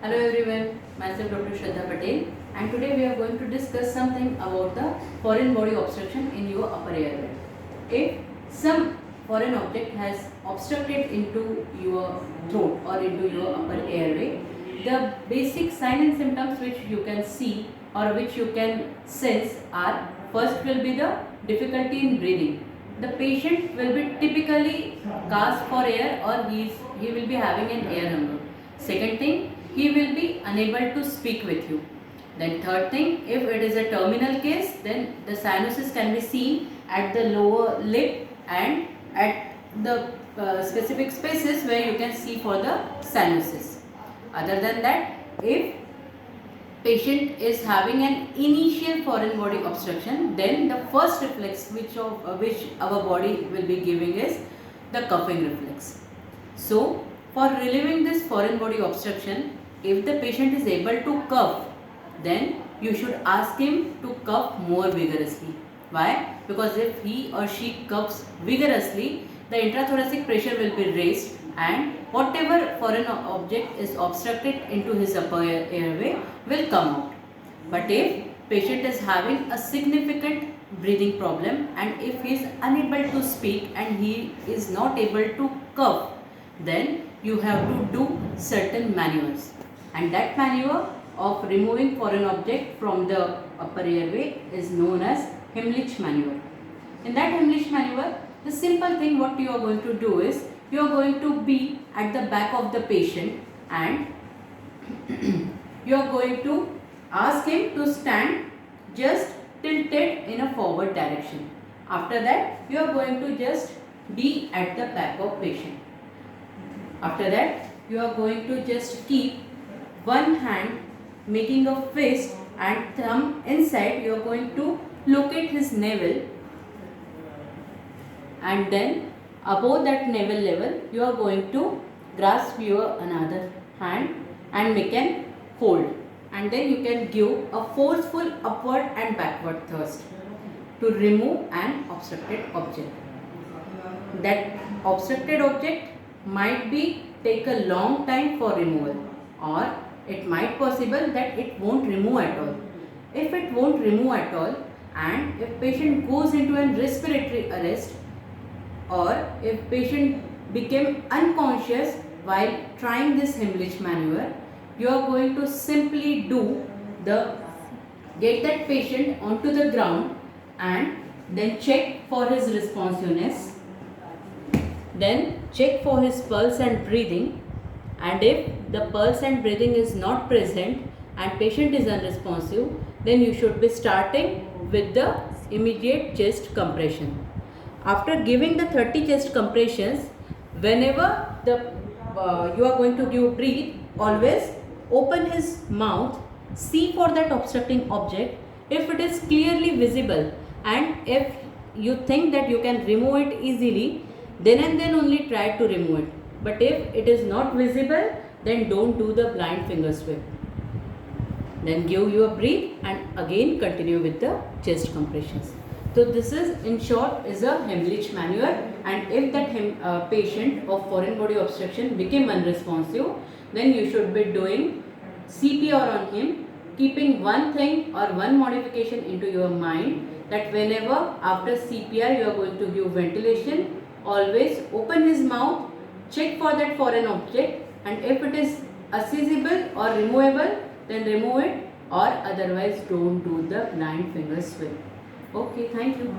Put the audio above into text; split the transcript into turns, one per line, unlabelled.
Hello everyone, myself Dr. Shraddha Patel, and today we are going to discuss something about the foreign body obstruction in your upper airway. If some foreign object has obstructed into your throat or into your upper airway, the basic signs and symptoms which you can see or which you can sense are: first will be the difficulty in breathing. The patient will be typically gasped for air, or he will be having an air hunger. Second thing, he will be unable to speak with you. Then third thing, if it is a terminal case, then the cyanosis can be seen at the lower lip and at the specific spaces where you can see for the cyanosis. Other than that, if patient is having an initial foreign body obstruction, then the first reflex which our body will be giving is the coughing reflex. So, for relieving this foreign body obstruction, if the patient is able to cough, then you should ask him to cough more vigorously. Why? Because if he or she coughs vigorously, the intrathoracic pressure will be raised, and whatever foreign object is obstructed into his upper airway will come out. But if patient is having a significant breathing problem, and if he is unable to speak and he is not able to cough, then you have to do certain maneuvers, and that maneuver of removing foreign object from the upper airway is known as Heimlich maneuver. In that Heimlich maneuver, the simple thing what you are going to do is you are going to be at the back of the patient, and you are going to ask him to stand just tilted in a forward direction. After that, you are going to just be at the back of patient. After that, you are going to just keep one hand making a fist and thumb inside. You are going to locate his navel, and then above that navel level you are going to grasp your another hand and make an hold, and then you can give a forceful upward and backward thrust to remove an obstructed object. That obstructed object might be take a long time for removal, or it might possible that it won't remove at all. If it won't remove at all, and if patient goes into an respiratory arrest, or if patient became unconscious while trying this Heimlich maneuver, you are going to simply get that patient onto the ground and then check for his responsiveness, then check for his pulse and breathing, and if the pulse and breathing is not present and patient is unresponsive, then you should be starting with the immediate chest compression. After giving the 30 chest compressions, whenever you are going to give breathe, always open his mouth, see for that obstructing object. If it is clearly visible and if you think that you can remove it easily, then and then only try to remove it. But if it is not visible, then don't do the blind finger sweep. Then give your breathe and again continue with the chest compressions. So this is, in short, is a Heimlich maneuver, and if that patient of foreign body obstruction became unresponsive, then you should be doing CPR on him, keeping one thing or one modification into your mind, that whenever after CPR you are going to give ventilation, always open his mouth, check for that foreign object, and if it is accessible or removable, then remove it, or otherwise don't do the blind finger sweep. Okay, thank you.